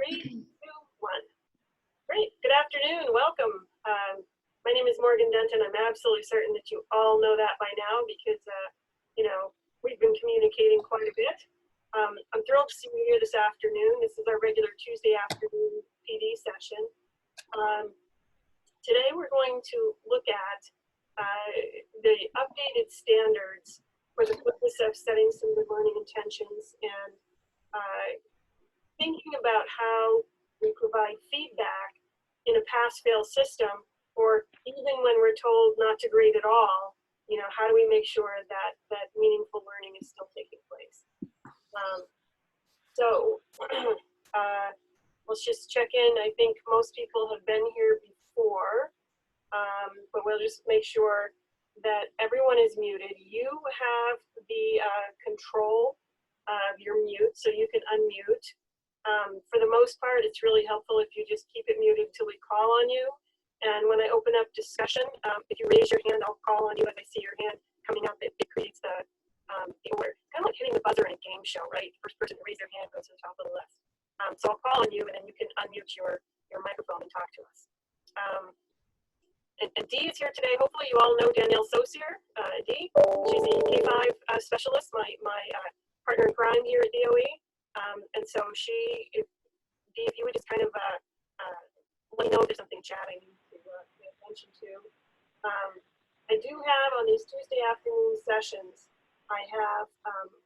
3, 2, 1. Great. Good afternoon. Welcome. My name is Morgan Denton. I'm absolutely certain that you all know that by now because, we've been communicating quite a bit. I'm thrilled to see you here this afternoon. This is our regular Tuesday afternoon PD session. Today we're going to look at the updated standards for the purpose of setting some good learning intentions and thinking about how we provide feedback in a pass-fail system, or even when we're told not to grade at all, how do we make sure that meaningful learning is still taking place? Let's just check in. I think most people have been here before, but we'll just make sure that everyone is muted. You have the control of your mute, so you can unmute. For the most part, it's really helpful if you just keep it muted until we call on you. And when I open up discussion, if you raise your hand, I'll call on you as I see your hand coming up. It creates the order, kind of like hitting the buzzer in a game show, right? First person to raise their hand goes to the top of the list. So I'll call on you, and then you can unmute your microphone and talk to us. And Dee is here today. Hopefully you all know Danielle Saucier. Dee, she's the K-5 specialist, my partner in crime here at DOE. And so Dee, if you would just kind of let me know if there's something chatting to pay attention to. I do have on these Tuesday afternoon sessions, I have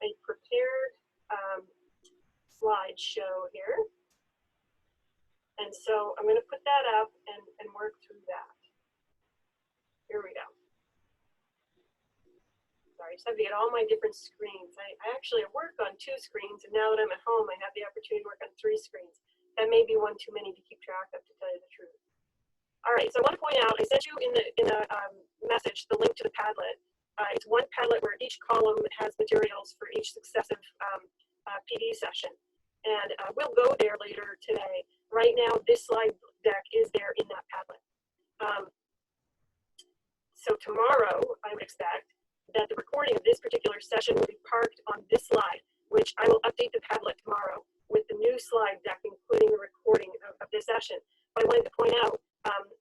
a prepared slideshow here. And so I'm going to put that up and work through that. Here we go. Sorry, I just have to get all my different screens. I actually work on 2 screens, and now that I'm at home, I have the opportunity to work on 3 screens. That may be one too many to keep track of, to tell you the truth. All right, so I want to point out, I sent you in the message the link to the Padlet. It's one Padlet where each column has materials for each successive PD session. And we'll go there later today. Right now, this slide deck is there in that Padlet. So tomorrow, I would expect that the recording of this particular session will be parked on this slide, which I will update the Padlet tomorrow with the new slide deck, including the recording of this session. But I wanted to point out,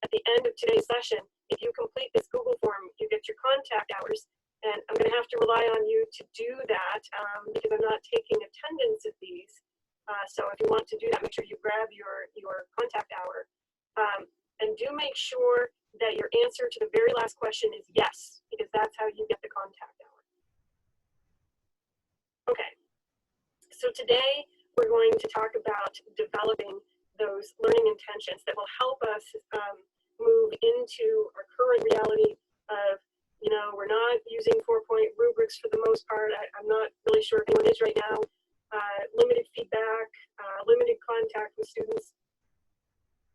at the end of today's session, if you complete this Google form, you get your contact hours. And I'm going to have to rely on you to do that because I'm not taking attendance at these. So if you want to do that, make sure you grab your contact hour. And do make sure that your answer to the very last question is yes, because that's how you get the contact hour. Okay, so today we're going to talk about developing those learning intentions that will help us move into our current reality of, we're not using 4-point rubrics for the most part. I'm not really sure if anyone is right now. Limited feedback, limited contact with students.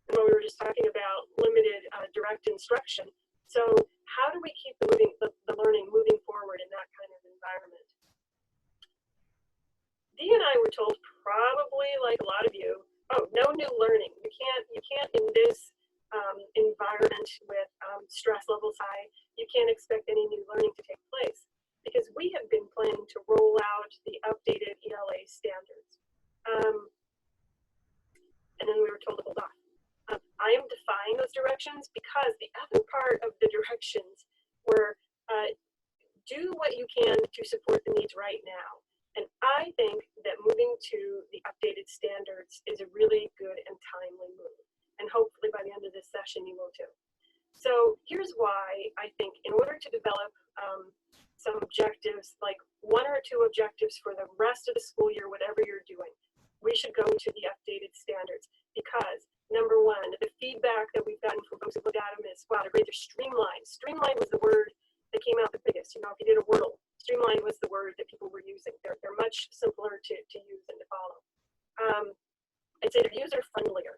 And what we were just talking about, limited direct instruction. So how do we keep the learning moving forward in that kind of environment? Dee and I were told, probably like a lot of you, oh, no new learning. You can't in this environment with stress levels high, you can't expect any new learning to take place because we have been planning to roll out the updated ELA standards. And then we were told to hold off. I am defying those directions because the other part of the directions were do what you can to support the needs right now. And I think that moving to the updated standards is a really good and timely move. And hopefully by the end of this session, you will too. So here's why I think in order to develop some objectives, like 1 or 2 objectives for the rest of the school year, whatever you're doing, we should go to the updated standards because number 1, the feedback that we've gotten from folks who look at them is, wow, they're great, they're streamlined. Streamlined was the word that came out the biggest. If you did a Wordle, streamlined was the word that people were using. They're much simpler to use and to follow. I'd say they're user-friendlier,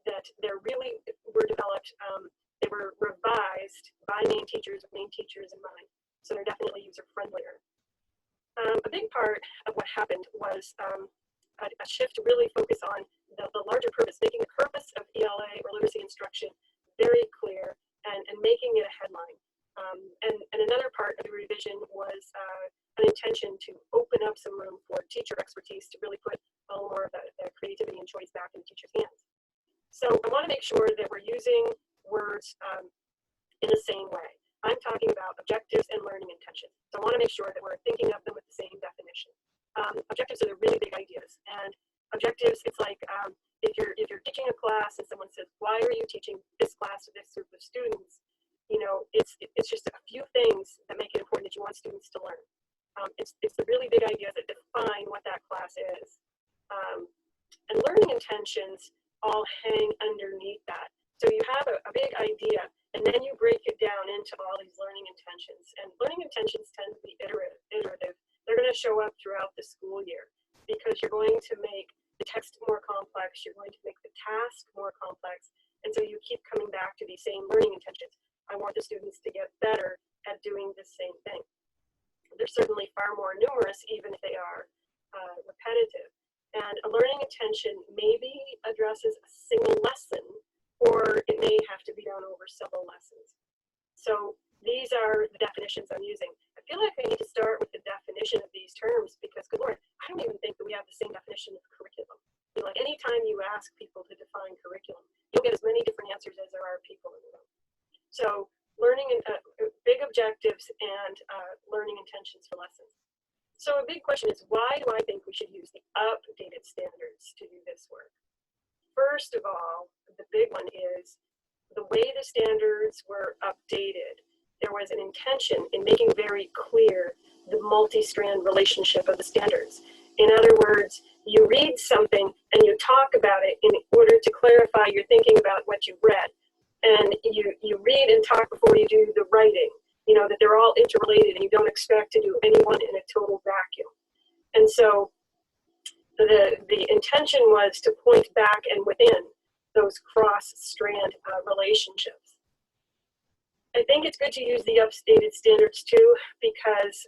that they're really were developed, they were revised by Maine teachers with Maine teachers in mind. So they're definitely user-friendlier. A big part of what happened was a shift to really focus on the larger purpose, making the purpose of ELA or literacy instruction very clear and making it a headline. And another part of the revision was an intention to open up some room for teacher expertise to really put a little more of the creativity and choice gets back in the teacher's hands. So I want to make sure that we're using words in the same way. I'm talking about objectives and learning intentions. So I want to make sure that we're thinking of them with the same definition. Objectives are the really big ideas, and objectives, it's like if you're teaching a class and someone says, why are you teaching this class to this group of students? You know, it's just a few things that make it important that you want students to learn. It's the really big ideas that define what that class is. And learning intentions all hang underneath that. So you have a big idea, and then you break it down into all these learning intentions. And learning intentions tend to be iterative. They're going to show up throughout the school year because you're going to make the text more complex, you're going to make the task more complex, and so you keep coming back to these same learning intentions. I want the students to get better at doing the same thing. They're certainly far more numerous, even if they are repetitive. And a learning intention maybe addresses a single lesson, or it may have to be done over several lessons. So these are the definitions I'm using. I feel like I need to start with the definition of these terms because, good Lord, I don't even think that we have the same definition of curriculum. You know, like anytime you ask people to define curriculum, you'll get as many different answers as there are people in the room. So learning big objectives and learning intentions for lessons. So a big question is, why do I think we should use the updated standards to do this work? First of all, the big one is the way the standards were updated. There was an intention in making very clear the multi-strand relationship of the standards. In other words, you read something and you talk about it in order to clarify your thinking about what you've read. And you read and talk before you do the writing, you know, that they're all interrelated and you don't expect to do any one in a total vacuum. And so the intention was to point back and within those cross-strand relationships. I think it's good to use the updated standards too, because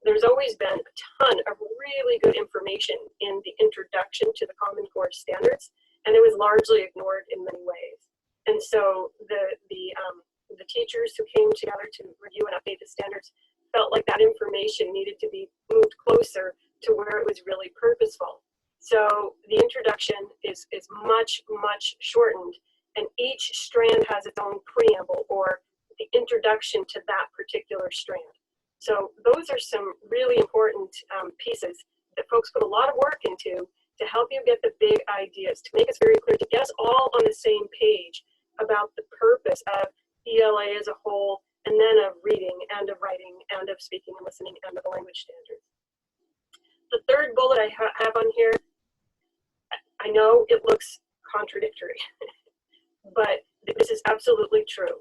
there's always been a ton of really good information in the introduction to the Common Core standards, and it was largely ignored in many ways. And so the teachers who came together to review and update the standards felt like that information needed to be moved closer to where it was really purposeful. So the introduction is much, much shortened, and each strand has its own preamble or the introduction to that particular strand. So those are some really important pieces that folks put a lot of work into to help you get the big ideas, to make us very clear, to get us all on the same page about the purpose of ELA as a whole, and then of reading and of writing and of speaking and listening and of the language standards. The third bullet I have on here, I know it looks contradictory, but this is absolutely true.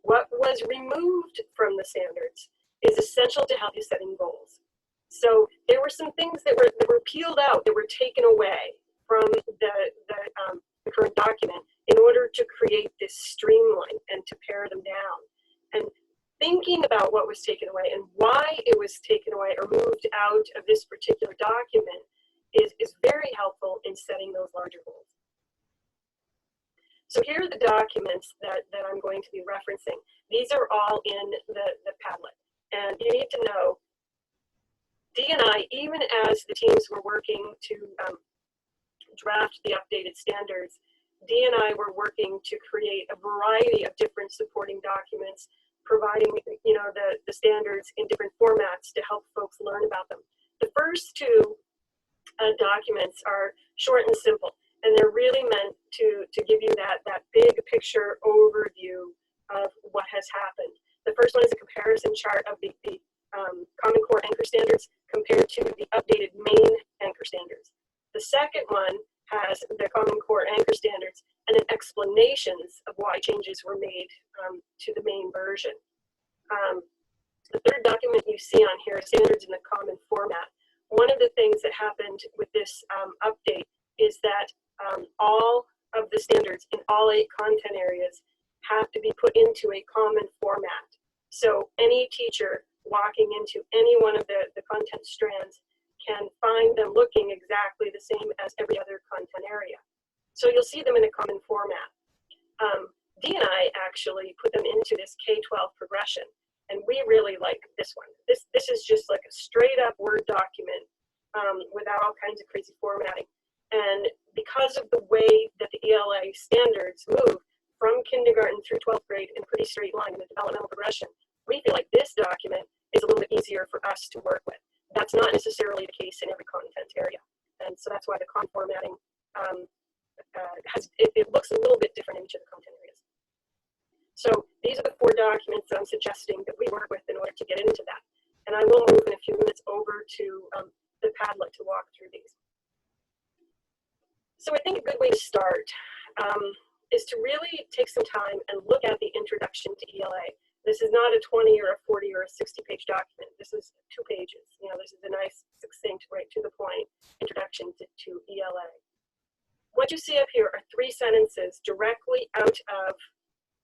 What was removed from the standards is essential to help you setting goals. So there were some things that were peeled out, that were taken away from the current document in order to create this streamline and to pare them down. And thinking about what was taken away and why it was taken away or moved out of this particular document is very helpful in setting those larger goals. So here are the documents that I'm going to be referencing. These are all in the Padlet. And you need to know, Dee and I, even as the teams were working to draft the updated standards, Dee and I were working to create a variety of different supporting documents, providing the standards in different formats to help folks learn about them. The first two documents are short and simple, and they're really meant to give you that big picture overview of what has happened. The first one is a comparison chart of the Common Core anchor standards compared to the updated Maine anchor standards. The second one has the Common Core anchor standards and then explanations of why changes were made to the Maine version. The third document you see on here is standards in the common format. One of the things that happened with this update is that all of the standards in all 8 content areas have to be put into a common format. So any teacher walking into any one of the content strands can find them looking exactly the same as every other content area. So you'll see them in a common format. Dee and I actually put them into this K-12 progression, and we really like this one. This is just like a straight up Word document without all kinds of crazy formatting. And because of the way that the ELA standards move from kindergarten through 12th grade in a pretty straight line in the developmental progression, we feel like this document is a little bit easier for us to work with. That's not necessarily the case in every content area. And so that's why the con formatting it looks a little bit different in each of the content areas. So these are the 4 documents that I'm suggesting that we work with in order to get into that. And I will move in a few minutes over to the Padlet to walk through these. So I think a good way to start is to really take some time and look at the introduction to ELA. This is not a 20 or a 40 or a 60-page document. This is 2 pages. You know, this is a nice, succinct, right to the point introduction to ELA. What you see up here are 3 sentences directly out of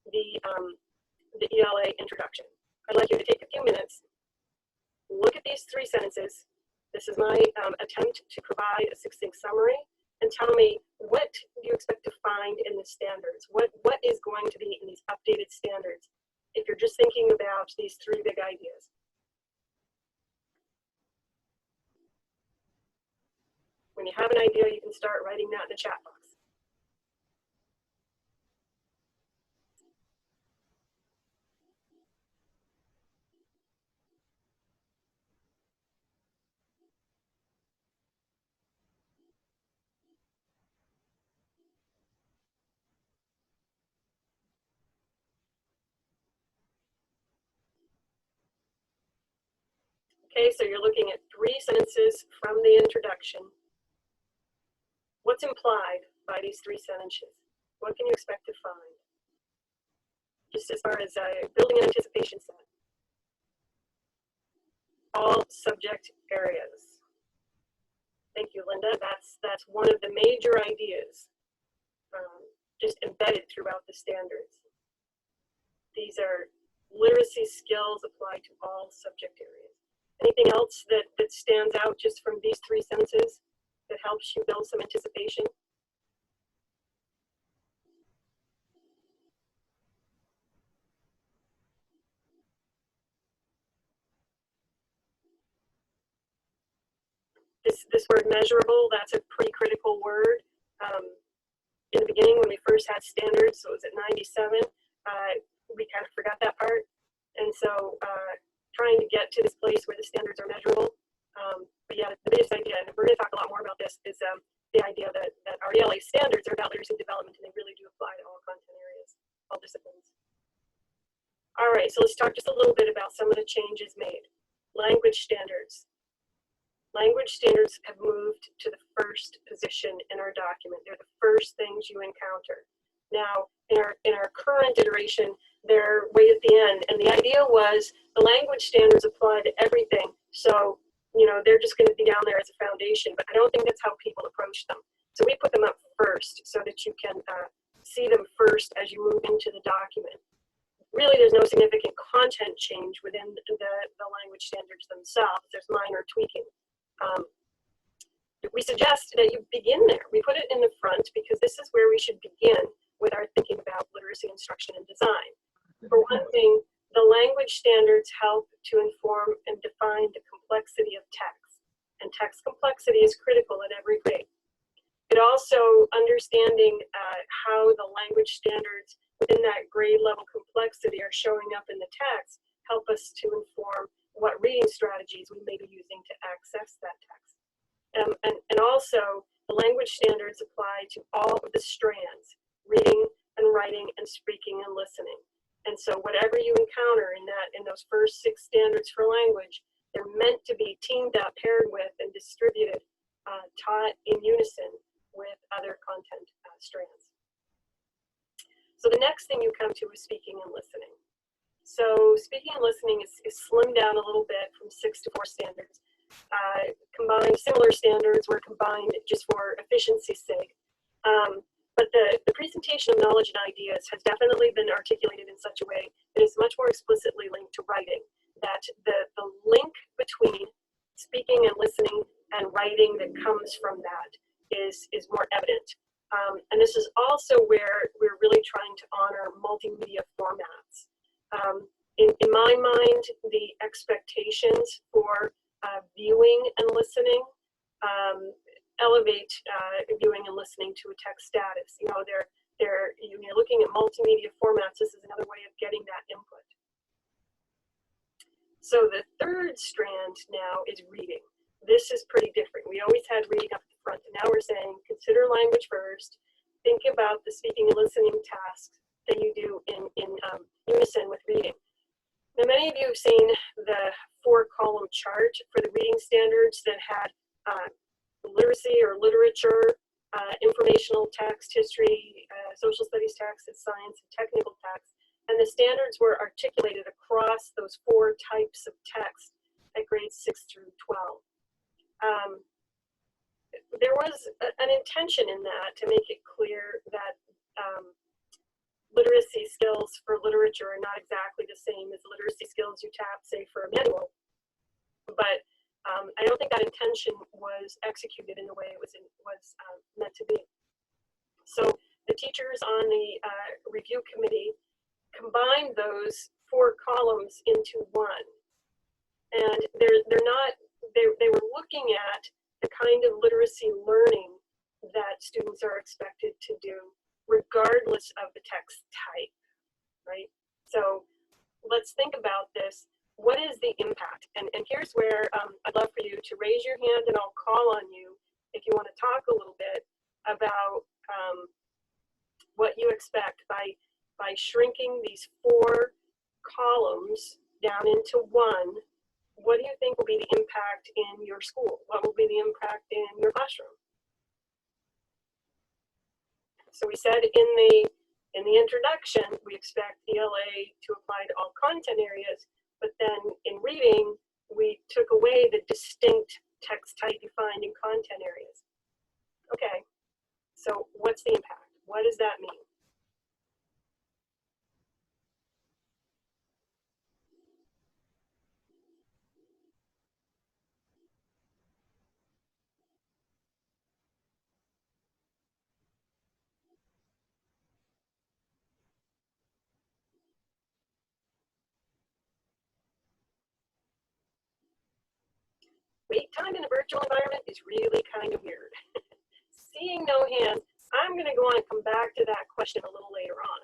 the ELA introduction. I'd like you to take a few minutes, look at these 3 sentences. This is my attempt to provide a succinct summary, and tell me, what do you expect to find in the standards? What is going to be in these updated standards if you're just thinking about these 3 big ideas? When you have an idea, you can start writing that in the chat box. Okay, so you're looking at 3 sentences from the introduction. What's implied by these 3 sentences? What can you expect to find? Just as far as building an anticipation set. All subject areas. Thank you, Linda. That's one of the major ideas just embedded throughout the standards. These are literacy skills applied to all subject areas. Anything else that stands out just from these 3 sentences that helps you build some anticipation? This word measurable, that's a pretty critical word. In the beginning, when we first had standards, so it was at 97, we kind of forgot that part. And so trying to get to this place where the standards are measurable. But yeah, the biggest idea, and we're going to talk a lot more about this, is the idea that our ELA standards are about literacy development, and they really do apply to all content areas, all disciplines. All right, so let's talk just a little bit about some of the changes made. Language standards. Language standards have moved to the first position in our document. They're the first things you encounter. Now, in our current iteration, they're way at the end, and the idea was the language standards apply to everything. So, you know, they're just going to be down there as a foundation, but I don't think that's how people approach them. So we put them up first so that you can see them first as you move into the document. Really, there's no significant content change within the language standards themselves. There's minor tweaking. We suggest that you begin there. We put it in the front because this is where we should begin with our thinking about literacy instruction and design. For one thing, the language standards help to inform and define the complexity of text. And text complexity is critical at every grade. It also, understanding how the language standards within that grade level complexity are showing up in the text, help us to inform what reading strategies we may be using to access that text. And also, the language standards apply to all of the strands, reading and writing and speaking and listening. And so whatever you encounter in those first 6 standards for language, they're meant to be teamed up, paired with, and distributed, taught in unison with other content strands. So the next thing you come to is speaking and listening. So speaking and listening is slimmed down a little bit from 6 to 4 standards. Combined, similar standards were combined just for efficiency's sake. But the presentation of knowledge and ideas has definitely been articulated in such a way that it's much more explicitly linked to writing, that the link between speaking and listening and writing that comes from that is more evident. And this is also where we're really trying to honor multimedia formats. In my mind, the expectations for viewing and listening elevate listening to a text status. You know, you're looking at multimedia formats. This is another way of getting that input. So the third strand now is reading. This is pretty different. We always had reading up at the front, and now we're saying consider language first. Think about the speaking and listening tasks that you do in unison with reading. Now, many of you have seen the 4-column chart for the reading standards that had literacy or literature, informational text, history, social studies text, science, and technical text. And the standards were articulated across those 4 types of text at grades 6 through 12. There was an intention in that to make it clear that literacy skills for literature are not exactly the same as literacy skills you tap, say, for a manual. But I don't think that intention was executed in the way it was meant to be. So the teachers on the review committee combined those 4 columns into one, and they were looking at the kind of literacy learning that students are expected to do regardless of the text type, right? So let's think about this. What is the impact? And here's where I'd love for you to raise your hand, and I'll call on you if you want to talk a little bit about what you expect by shrinking these 4 columns down into one. What do you think will be the impact in your school? What will be the impact in your classroom? So we said in the introduction, we expect ELA to apply to all content areas, but then in reading, we took away the distinct text type defined in content areas. Okay, so what's the impact? What does that mean? Wait time in a virtual environment is really kind of weird. Seeing no hands, I'm going to go on and come back to that question a little later on.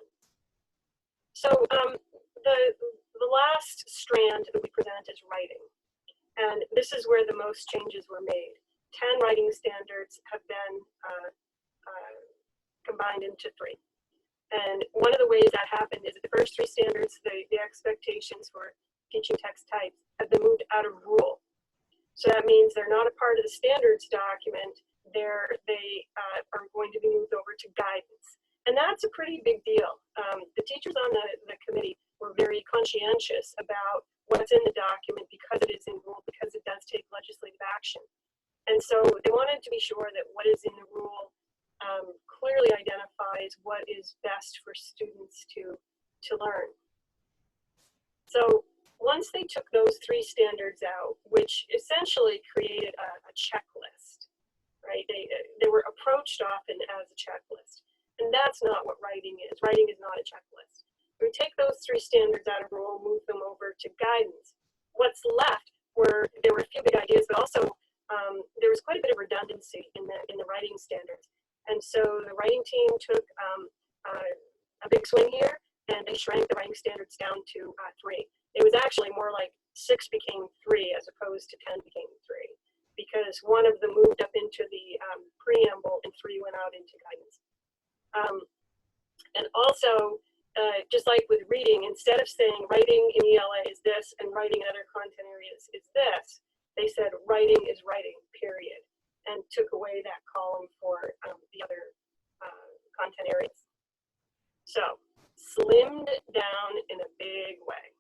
So the last strand that we present is writing. And this is where the most changes were made. 10 writing standards have been combined into 3. And one of the ways that happened is that the first 3 standards, the expectations for teaching text types, have been moved out of rule. So that means they're not a part of the standards document. They are going to be moved over to guidance. And that's a pretty big deal. The teachers on the committee were very conscientious about what's in the document because it is in rule, because it does take legislative action. And so they wanted to be sure that what is in the rule clearly identifies what is best for students to learn. So once they took those 3 standards out, which essentially created a checklist, right? They were approached often as a checklist. And that's not what writing is. Writing is not a checklist. We take those 3 standards out of rule, move them over to guidance. What's left there were a few big ideas, but also there was quite a bit of redundancy in the writing standards. And so the writing team took a big swing here, and they shrank the writing standards down to 3. It was actually more like 6 became 3 as opposed to 10 became 3, because one of them moved up into the preamble and 3 went out into guidance. And also, just like with reading, instead of saying writing in ELA is this and writing in other content areas is this, they said writing is writing, period, and took away that column for the other content areas. So, slimmed down in a big way.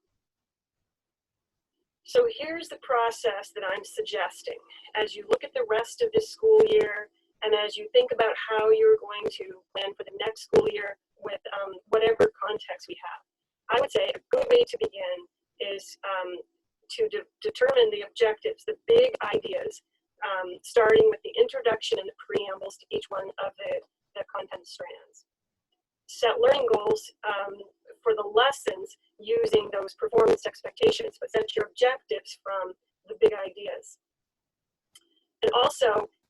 So here's the process that I'm suggesting. As you look at the rest of this school year, and as you think about how you're going to plan for the next school year with whatever context we have, I would say a good way to begin is to determine the objectives, the big ideas, starting with the introduction and the preambles to each one of the content strands. Set learning goals for the lessons using those performance expectations, but set your objectives from the big ideas. And also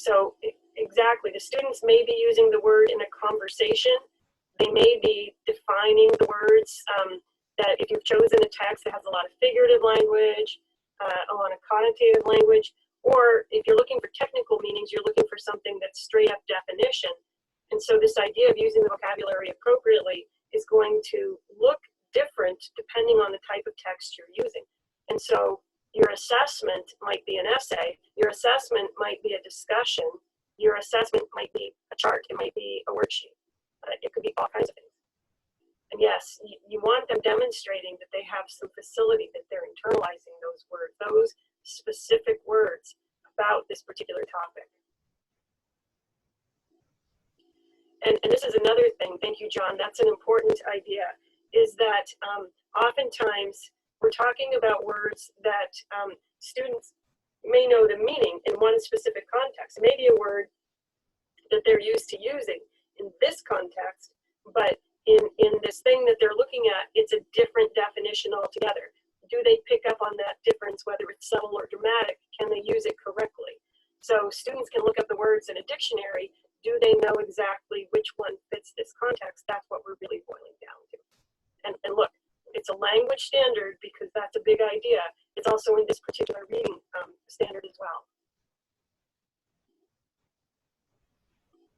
So exactly, the students may be using the word in a conversation. They may be defining the words that if you've chosen a text that has a lot of figurative language, a lot of connotative language, or if you're looking for technical meanings, you're looking for something that's straight up definition. And so this idea of using the vocabulary appropriately is going to look different depending on the type of text you're using. And so your assessment might be an essay, your assessment might be a discussion, your assessment might be a chart, it might be a worksheet, it could be all kinds of things. And yes, you want them demonstrating that they have some facility, that they're internalizing those words, those specific words about this particular topic. And this is another thing, thank you, John, that's an important idea, is that oftentimes we're talking about words that students may know the meaning in one specific context. It may be a word that they're used to using in this context, but in this thing that they're looking at, it's a different definition altogether. Do they pick up on that difference, whether it's subtle or dramatic? Can they use it correctly? So students can look up the words in a dictionary. Do they know exactly which one fits this context? That's what we're really boiling down to. And look, it's a language standard because that's a big idea. It's also in this particular reading standard as well.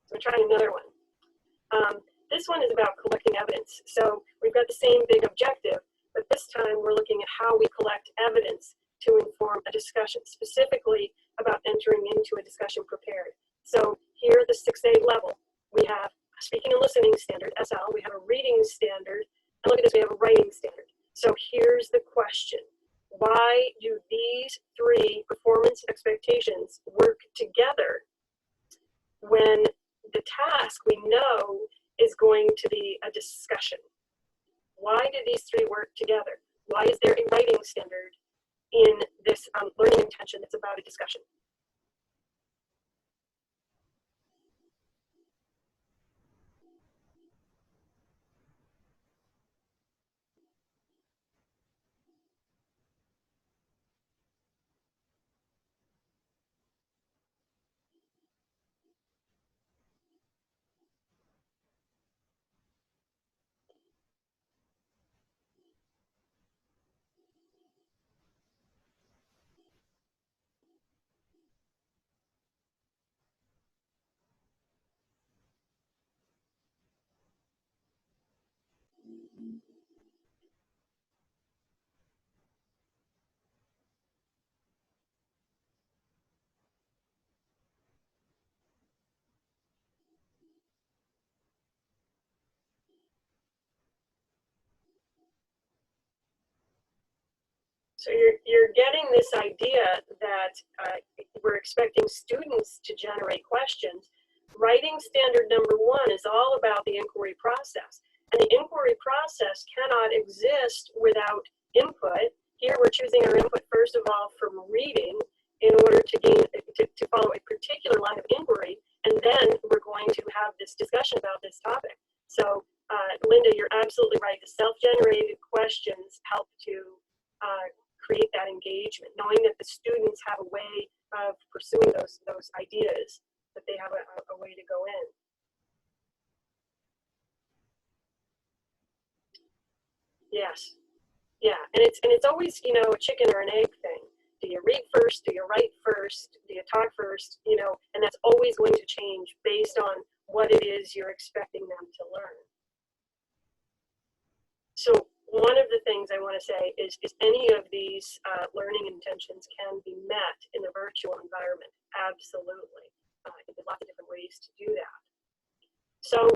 So we're trying another one. This one is about collecting evidence. So we've got the same big objective, but this time we're looking at how we collect evidence to inform a discussion, specifically about entering into a discussion prepared. So here at the 6A level, we have a speaking and listening standard, SL, we have a reading standard, and look at this, we have a writing standard. So here's the question. Why do these three performance expectations work together when the task we know is going to be a discussion? Why do these three work together? Why is there a writing standard in this learning intention that's about a discussion? So you're getting this idea that we're expecting students to generate questions. Writing standard number one is all about the inquiry process. And the inquiry process cannot exist without input. Here we're choosing our input, first of all, from reading in order to gain to follow a particular line of inquiry. And then we're going to have this discussion about this topic. So Linda, you're absolutely right. The self-generated questions help to create that engagement, knowing that the students have a way of pursuing those ideas, that they have a way to go in. Yes, yeah, and it's always, you know, a chicken or an egg thing. Do you read first? Do you write first? Do you talk first? You know, and that's always going to change based on what it is you're expecting them to learn. So one of the things I want to say is any of these learning intentions can be met in the virtual environment. Absolutely. There's lots of different ways to do that. So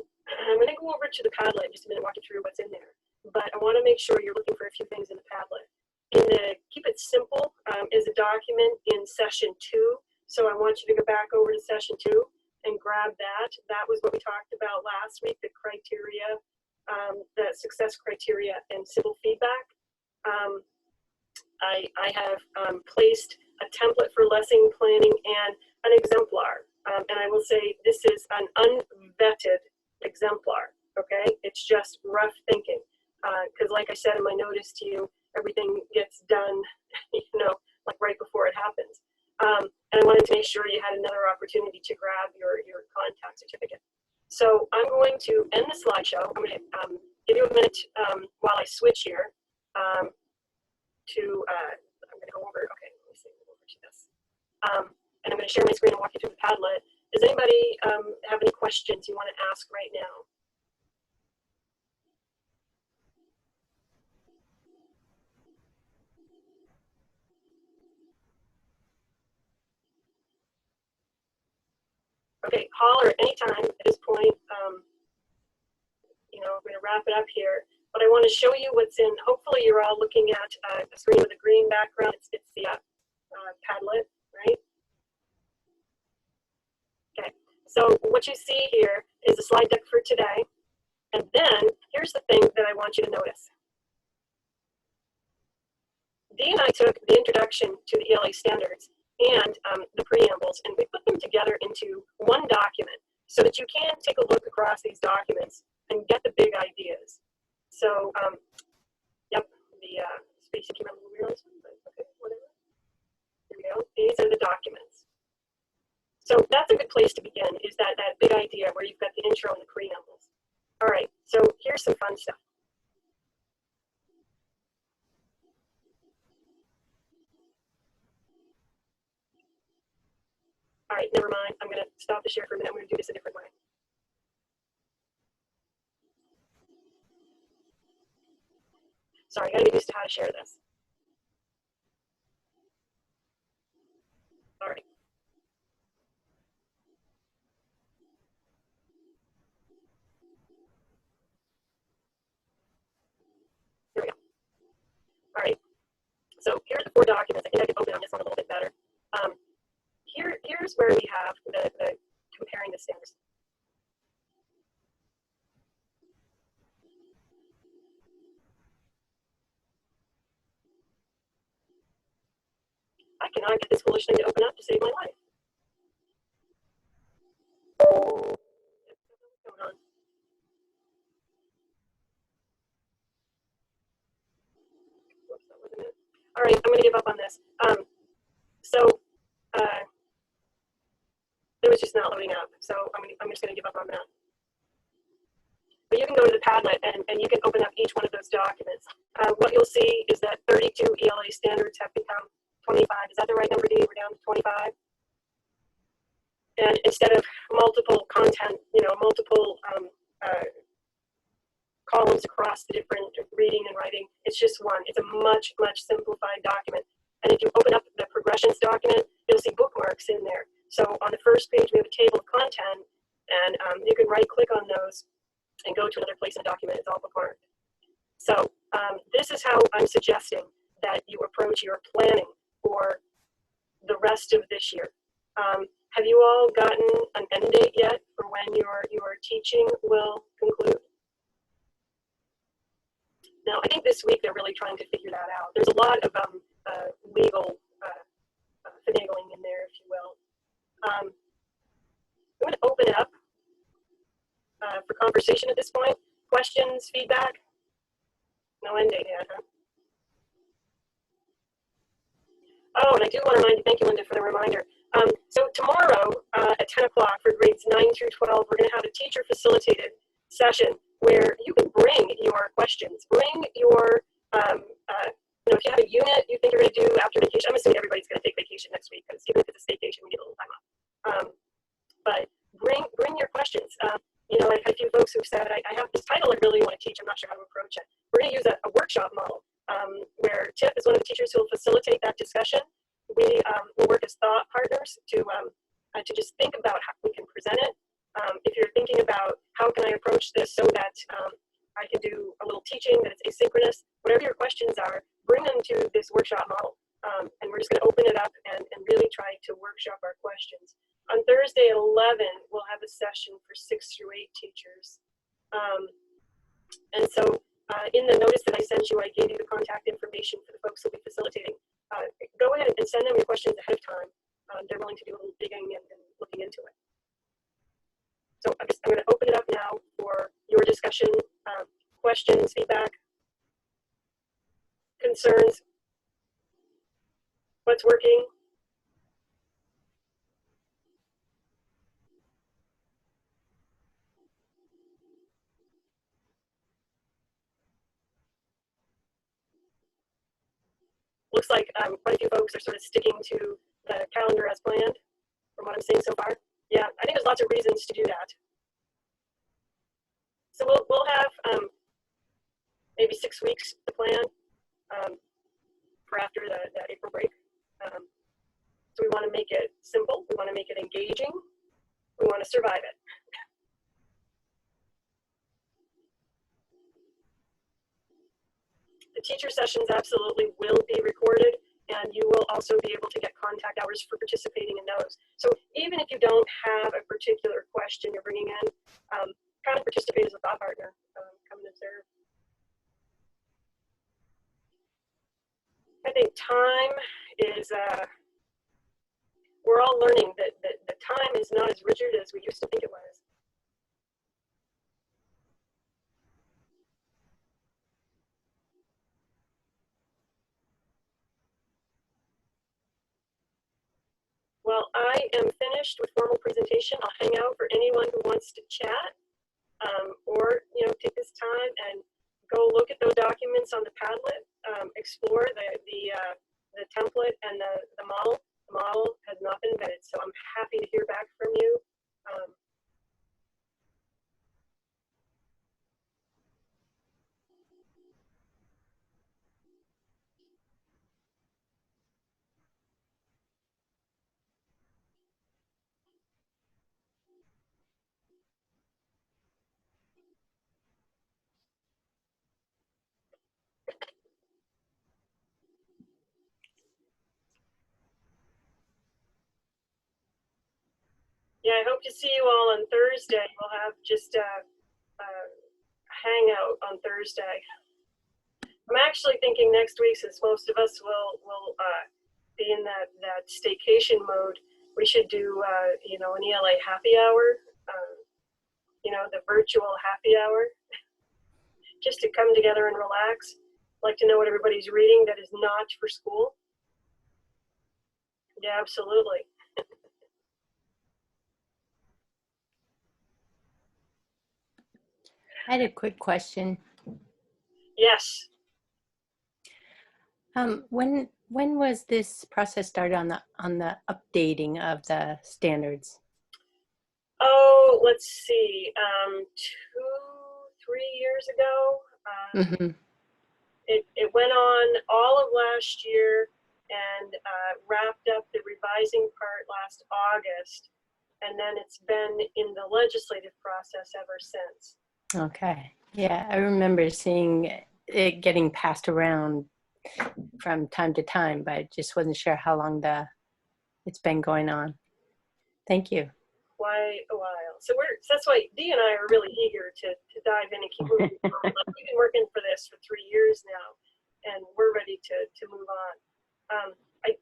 I'm going to go over to the Padlet in just a minute, walk you through what's in there. But I want to make sure you're looking for a few things in the Padlet. In the Keep It Simple is a document in session 2. So I want you to go back over to session 2 and grab that. That was what we talked about last week, the criteria. The success criteria and civil feedback. I have placed a template for lesson planning and an exemplar. And I will say this is an unvetted exemplar, okay? It's just rough thinking. Because like I said in my notice to you, everything gets done, you know, like right before it happens. and I wanted to make sure you had another opportunity to grab your contact certificate. So I'm going to end the slideshow. I'm going to give you a minute while I switch here I'm going to go over, okay, let me see, over to this. And I'm going to share my screen and walk you through the Padlet. Does anybody have any questions you want to ask right now? Okay, holler at any time at this point. You know, we're going to wrap it up here. But I want to show you what's in, hopefully you're all looking at a screen with a green background. It's the Padlet, right? Okay, so what you see here is a slide deck for today. And then here's the thing that I want you to notice. Dee and I took the introduction to the ELA standards and the preambles, and we put them together into one document so that you can take a look across these documents and get the big ideas. So, yep, the spacing came out a little weird, but okay, whatever. Here we go. These are the documents. So that's a good place to begin, is that big idea where you've got the intro and the preambles. All right, so here's some fun stuff. All right, never mind. I'm going to stop the share for a minute. I'm going to do this a different way. Sorry, I got to get used to how to share this. All right. Here we go. All right. So here are the 4 documents. I think I can open on this one a little bit better. Here's where we have the comparing the standards. I cannot get this foolish thing to open up to save my life. What's going on? Whoops, that wasn't it. All right, I'm going to give up on this. It was just not loading up, so I'm just going to give up on that. But you can go to the Padlet and you can open up each one of those documents. What you'll see is that 32 ELA standards have become 25. Is that the right number, Dee? We're down to 25. And instead of multiple content, you know, multiple columns across the different reading and writing, it's just one. It's a much, much simplified document. And if you open up the progressions document, you'll see bookmarks in there. So on the first page, we have a table of content, and you can right-click on those and go to another place in the document. It's all bookmarked. So this is how I'm suggesting that you approach your planning for the rest of this year. Have you all gotten an end date yet for when your teaching will conclude? Now, I think this week they're really trying to figure that out. There's a lot of legal finagling in there, if you will. I'm going to open it up for conversation at this point. Questions, feedback? No end date yet, huh? Oh, and I do want to remind you, thank you, Linda, for the reminder. So tomorrow at 10 o'clock for grades 9 through 12, we're going to have a teacher-facilitated session where you can bring your questions, bring your, you know, if you have a unit you think you're going to do after vacation. I'm assuming everybody's going to take vacation next week, because even if it's a staycation, we get a little time off. But bring your questions. You know, I've had a few folks who've said, I have this title I really want to teach. I'm not sure how to approach it. We're going to use a workshop model where Tip is one of the teachers who will facilitate that discussion. We will work as thought partners to just think about how we can present it. If you're thinking about how can I approach this so that I can do a little teaching that it's asynchronous, whatever your questions are, bring them to this workshop model. And we're just going to open it up and really try to workshop our questions. On Thursday at 11, we'll have a session for 6 through 8 teachers. And so in the notice that I sent you, I gave you the contact information for the folks who will be facilitating. Go ahead and send them your questions ahead of time. They're willing to do a little digging and looking into it. So I'm going to open it up now for your discussion, questions, feedback, concerns, what's working. looks like quite a few folks are sort of sticking to the calendar as planned, from what I'm seeing so far. Yeah, I think there's lots of reasons to do that. So we'll have maybe 6 weeks to plan for after the April break. So we want to make it simple. We want to make it engaging. We want to survive it. The teacher sessions absolutely will be recorded, and you will also be able to get contact hours for participating in those. So even if you don't have a particular question you're bringing in, kind of participate as a thought partner. Come and observe. I think time is, we're all learning that the time is not as rigid as we used to think it was. Well, I am finished with formal presentation. I'll hang out for anyone who wants to chat, or take this time and go look at those documents on the Padlet, explore the template and the model. The model has not been vetted, so I'm happy to hear back from you. Yeah, I hope to see you all on Thursday. We'll have just a hangout on Thursday. I'm actually thinking next week, since most of us will be in that staycation mode, we should do an ELA happy hour, the virtual happy hour, just to come together and relax. I'd like to know what everybody's reading that is not for school. Yeah, absolutely. I had a quick question. Yes. When was this process started on the updating of the standards? Oh, let's see. 2-3 years ago. It went on all of last year and wrapped up the revising part last August, and then it's been in the legislative process ever since. Okay. Yeah, I remember seeing it getting passed around from time to time, but I just wasn't sure how long it's been going on. Thank you. Quite a while. So that's why Dee and I are really eager to dive in and keep moving on. We've been working for this for 3 years now, and we're ready to move on.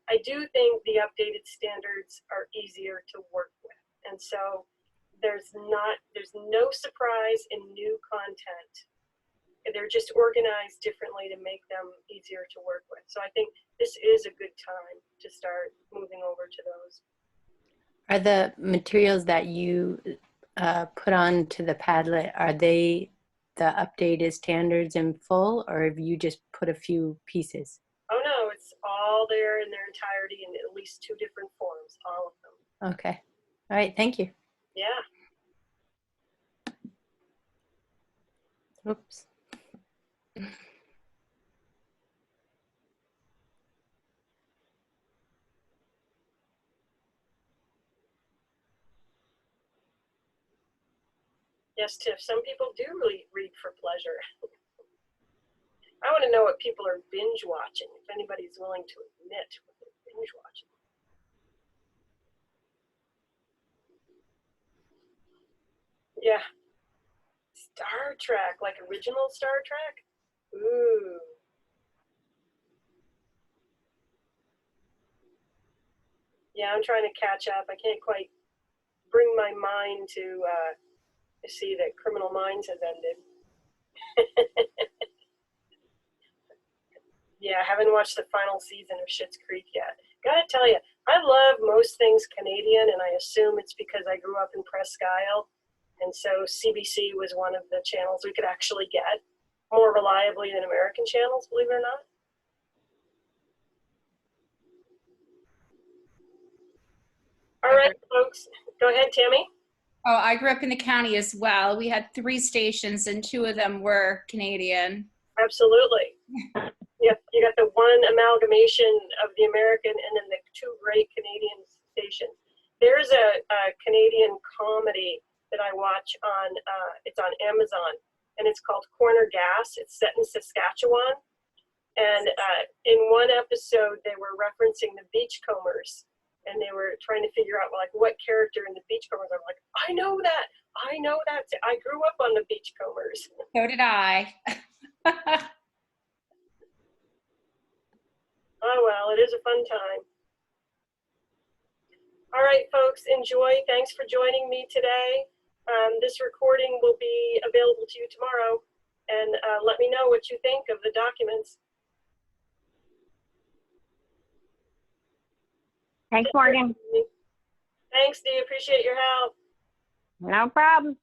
I do think the updated standards are easier to work with, and so there's no surprise in new content. They're just organized differently to make them easier to work with. So I think this is a good time to start moving over to those. Are the materials that you put onto the Padlet, are they the updated standards in full, or have you just put a few pieces? Oh no, it's all there in their entirety in at least 2 different forms, all of them. Okay. All right, thank you. Yeah. Oops. Yes, Tiff, some people do really read for pleasure. I want to know what people are binge watching, if anybody's willing to admit what they're binge watching. Yeah. Star Trek, like original Star Trek? Ooh. Yeah, I'm trying to catch up. I can't quite bring my mind to see that Criminal Minds has ended. Yeah, I haven't watched the final season of Schitt's Creek yet. Gotta tell you, I love most things Canadian, and I assume it's because I grew up in Presque Isle, and so CBC was one of the channels we could actually get more reliably than American channels, believe it or not. All right, folks. Go ahead, Tammy. Oh, I grew up in the county as well. We had 3 stations and 2 of them were Canadian. Absolutely. Yep, you got the one amalgamation of the American and then the 2 great Canadian stations. There's a Canadian comedy that I watch on, it's on Amazon, and it's called Corner Gas. It's set in Saskatchewan. And in one episode, they were referencing the Beachcombers, and they were trying to figure out like what character in the Beachcombers. I'm like, I know that. I know that. I grew up on the Beachcombers. So did I. Oh, well, it is a fun time. All right, folks, enjoy. Thanks for joining me today. This recording will be available to you tomorrow, and let me know what you think of the documents. Thanks, Morgan. Thanks, Dee. Appreciate your help. No problem.